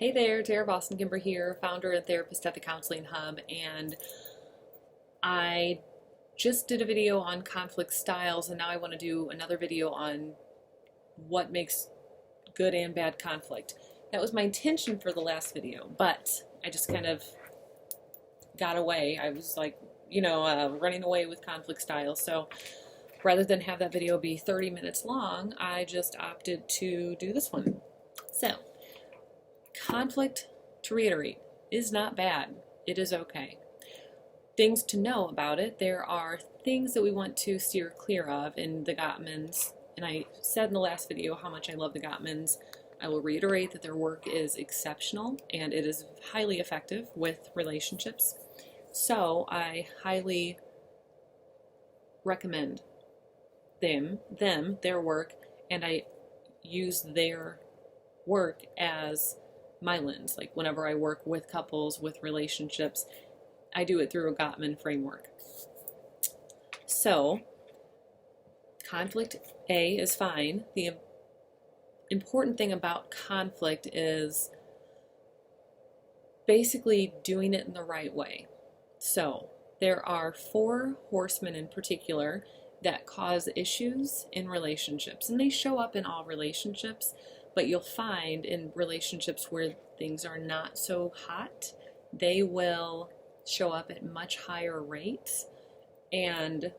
Hey there, Tara Boston Kimber here, founder and therapist at the Counseling Hub, and I just did a video on conflict styles, and now I want to do another video on what makes good and bad conflict. That was my intention for the last video, but I just kind of got away. I was like, running away with conflict styles. So rather than have that video be 30 minutes long, I just opted to do this one. So, conflict, to reiterate, is not bad. It is okay. Things to know about it: there are things that we want to steer clear of in the Gottmans, and I said in the last video how much I love the Gottmans. I will reiterate that their work is exceptional and it is highly effective with relationships. So I highly recommend their work, and I use their work as my lens. Like whenever I work with couples, with relationships, I do it through a Gottman framework. So, conflict A is fine. The important thing about conflict is basically doing it in the right way. So, there are 4 horsemen in particular that cause issues in relationships, and they show up in all relationships. But you'll find in relationships where things are not so hot, they will show up at much higher rates. And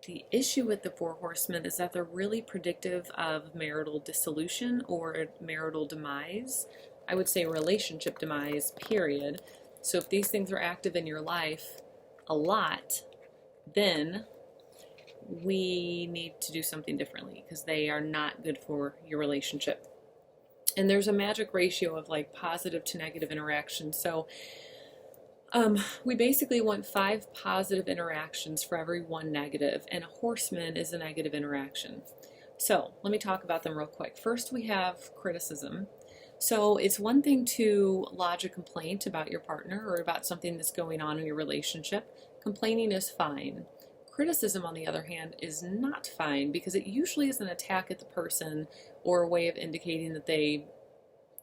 the issue with the 4 horsemen is that they're really predictive of marital dissolution or marital demise. I would say relationship demise, period. So if these things are active in your life a lot, then we need to do something differently because they are not good for your relationship. And there's a magic ratio of like positive to negative interactions. So we basically want 5 positive interactions for every 1 negative, and a horseman is a negative interaction. So let me talk about them real quick. First, we have criticism. So it's one thing to lodge a complaint about your partner or about something that's going on in your relationship. Complaining is fine. Criticism, on the other hand, is not fine because it usually is an attack at the person or a way of indicating that they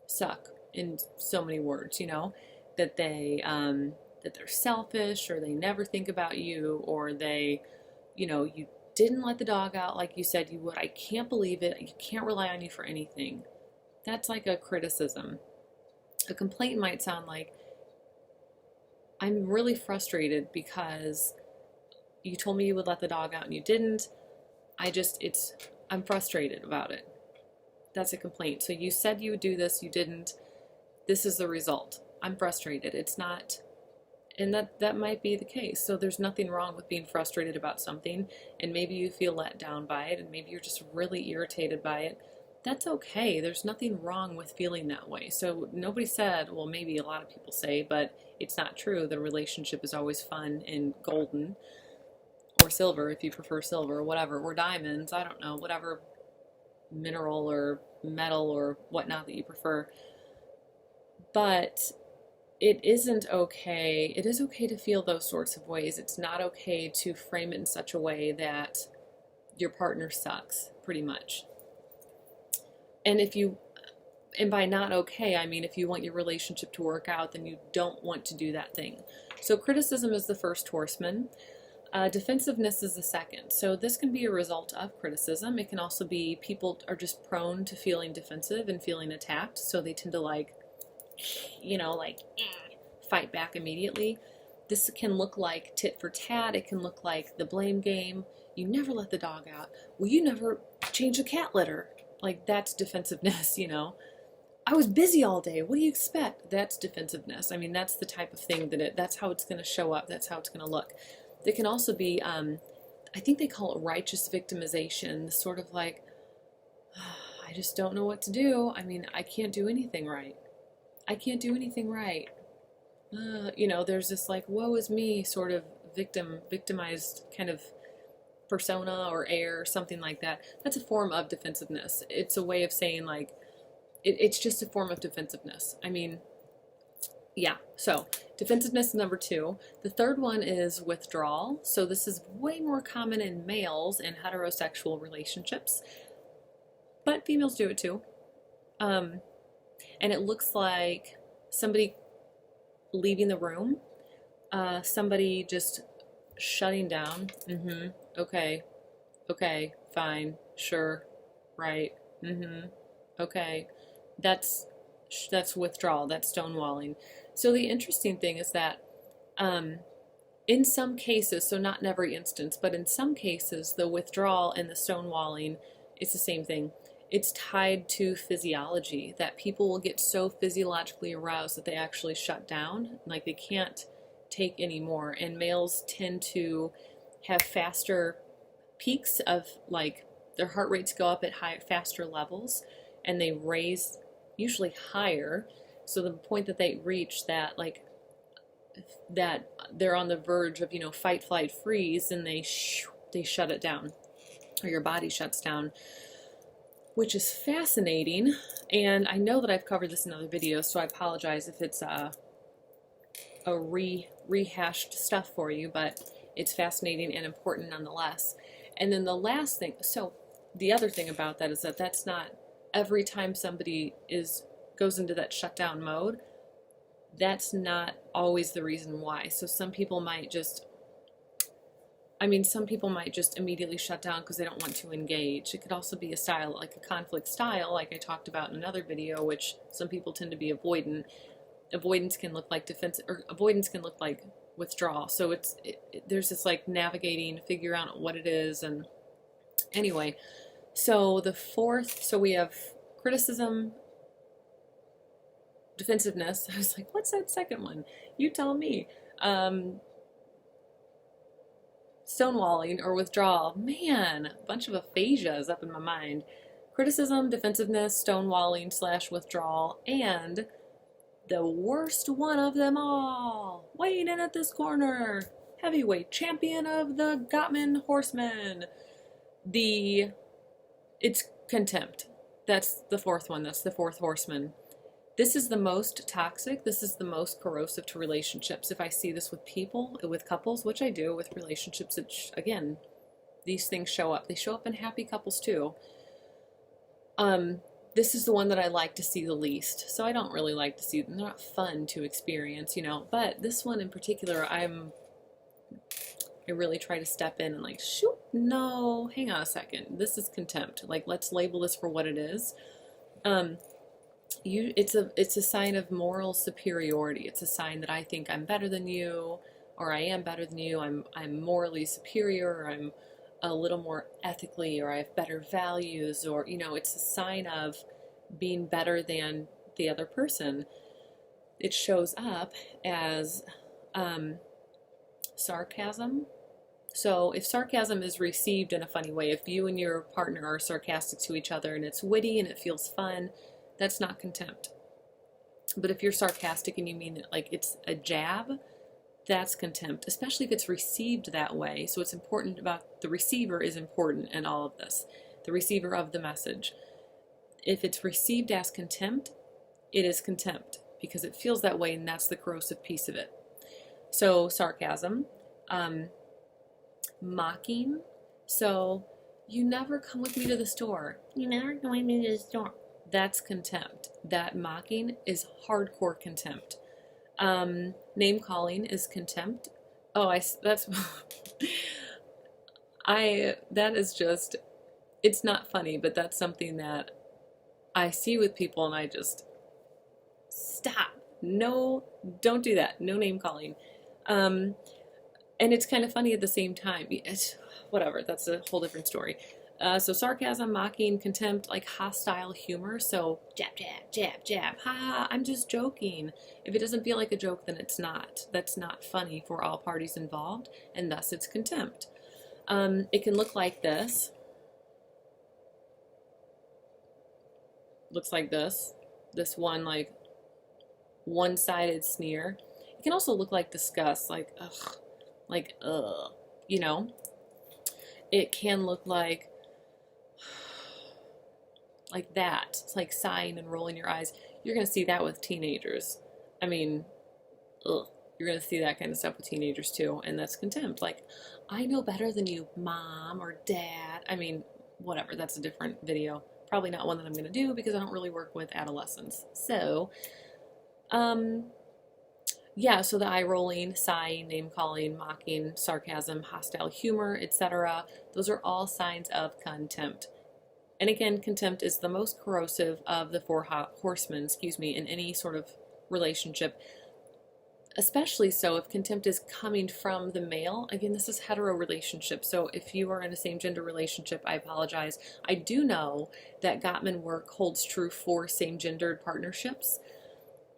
suck in so many words, that that they're selfish, or they never think about you, or they, you didn't let the dog out like you said you would. I can't believe it. I can't rely on you for anything. That's like a criticism. A complaint might sound like, I'm really frustrated because you told me you would let the dog out and you didn't. I'm frustrated about it. That's a complaint. So you said you would do this, you didn't. This is the result. I'm frustrated. It's not, and that might be the case. So there's nothing wrong with being frustrated about something, and maybe you feel let down by it, and maybe you're just really irritated by it. That's okay. There's nothing wrong with feeling that way. So nobody said, well, maybe a lot of people say, but it's not true. The relationship is always fun and golden, or silver if you prefer silver, or whatever, or diamonds, I don't know, whatever mineral or metal or whatnot that you prefer. But it isn't okay. It is okay to feel those sorts of ways. It's not okay to frame it in such a way that your partner sucks, pretty much. And by not okay, I mean if you want your relationship to work out, then you don't want to do that thing. So criticism is the first horseman. Defensiveness is the second. So this can be a result of criticism. It can also be people are just prone to feeling defensive and feeling attacked, so they tend to fight back immediately. This can look like tit for tat. It can look like the blame game. You never let the dog out. Well, you never change the cat litter. Like, that's defensiveness, I was busy all day. What do you expect? That's defensiveness. I mean, that's the type of thing that's how it's going to show up. That's how it's going to look. There can also be, I think they call it righteous victimization, sort of like, I just don't know what to do. I mean, I can't do anything right. I can't do anything right. There's this like, woe is me sort of victimized kind of persona or air, something like that. That's a form of defensiveness. It's a way of saying like, it's just a form of defensiveness. I mean, yeah, so defensiveness is number 2. The third one is withdrawal. So this is way more common in males in heterosexual relationships, but females do it too. And it looks like somebody leaving the room, somebody just shutting down. Okay, okay, fine, sure, right, okay. That's withdrawal, that's stonewalling. So the interesting thing is that in some cases, so not in every instance, but in some cases, the withdrawal and the stonewalling is the same thing. It's tied to physiology, that people will get so physiologically aroused that they actually shut down, like they can't take anymore. And males tend to have faster peaks of, like, their heart rates go up at faster levels, and they raise usually higher. So the point that they reach that, like, that they're on the verge of, fight, flight, freeze, and they shut it down, or your body shuts down, which is fascinating. And I know that I've covered this in other videos, so I apologize if it's a rehashed stuff for you, but it's fascinating and important nonetheless. And then the last thing, so the other thing about that is that that's not every time somebody goes into that shutdown mode, that's not always the reason why. So some people might just immediately shut down because they don't want to engage. It could also be a style, like a conflict style, like I talked about in another video, which some people tend to be avoidant. Avoidance can look like defensive, or avoidance can look like withdrawal. So there's this, like, navigating, figure out what it is. And anyway, so we have criticism, defensiveness. I was like, what's that second one? You tell me. Stonewalling or withdrawal. Man, a bunch of aphasias up in my mind. Criticism, defensiveness, stonewalling / withdrawal, and the worst one of them all, weighing in at this corner, heavyweight champion of the Gottman Horsemen. It's contempt. That's the fourth one. That's the fourth horseman. This is the most toxic. This is the most corrosive to relationships. If I see this with people, with couples, which I do with relationships, again, these things show up. They show up in happy couples too. This is the one that I like to see the least. So I don't really like to see them. They're not fun to experience, But this one in particular, I really try to step in and, like, shoot, no, hang on a second. This is contempt. Like, let's label this for what it is. It's a sign of moral superiority. It's a sign that I think I'm better than you, or I am better than you. I'm morally superior, or I'm a little more ethically, or I have better values, or it's a sign of being better than the other person. It shows up as sarcasm. So if sarcasm is received in a funny way, if you and your partner are sarcastic to each other and it's witty and it feels fun, that's not contempt. But if you're sarcastic and you mean it like it's a jab, that's contempt, especially if it's received that way. So it's important about the receiver is important in all of this, the receiver of the message. If it's received as contempt, it is contempt because it feels that way, and that's the corrosive piece of it. So sarcasm, mocking. So you never come with me to the store. You never come with me to the store. That's contempt. That mocking is hardcore contempt. Name calling is contempt. That is just, it's not funny, but that's something that I see with people, and I just stop. No, don't do that. No name calling. And it's kind of funny at the same time. Whatever, that's a whole different story. So sarcasm, mocking, contempt, like hostile humor. So jab, jab, jab, jab. Ha, I'm just joking. If it doesn't feel like a joke, then it's not. That's not funny for all parties involved, and thus it's contempt. It can look like this. Looks like this. This one, like, one-sided sneer. It can also look like disgust, like, ugh. Like, ugh. It can look like that. It's like sighing and rolling your eyes. You're going to see that with teenagers. I mean, ugh. You're going to see that kind of stuff with teenagers too, and that's contempt. Like, I know better than you, mom or dad. I mean, whatever. That's a different video. Probably not one that I'm going to do because I don't really work with adolescents. So, Yeah, so the eye rolling, sighing, name calling, mocking, sarcasm, hostile humor, etc., those are all signs of contempt. And again, contempt is the most corrosive of the four horsemen, in any sort of relationship. Especially so if contempt is coming from the male. Again, this is hetero relationship. So if you are in a same gender relationship, I apologize. I do know that Gottman work holds true for same gendered partnerships,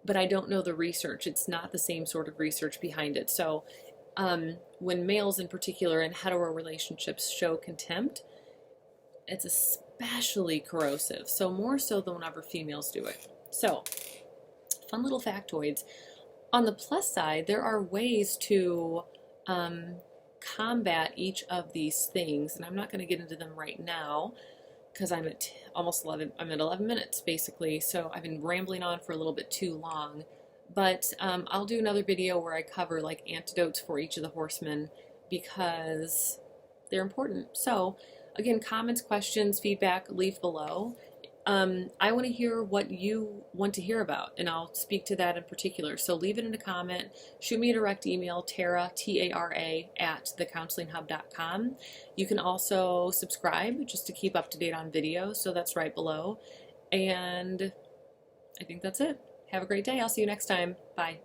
but I don't know the research. It's not the same sort of research behind it. So when males in particular in hetero relationships show contempt, it's especially corrosive. So more so than whenever females do it. So fun little factoids. On the plus side, there are ways to combat each of these things, and I'm not going to get into them right now because I'm at almost 11. I'm at 11 minutes basically, so I've been rambling on for a little bit too long. But I'll do another video where I cover like antidotes for each of the horsemen because they're important. So again, comments, questions, feedback, leave below. I want to hear what you want to hear about, and I'll speak to that in particular. So leave it in a comment, shoot me a direct email, Tara, T-A-R-A, at thecounselinghub.com. You can also subscribe just to keep up to date on videos, so that's right below. And I think that's it. Have a great day. I'll see you next time. Bye.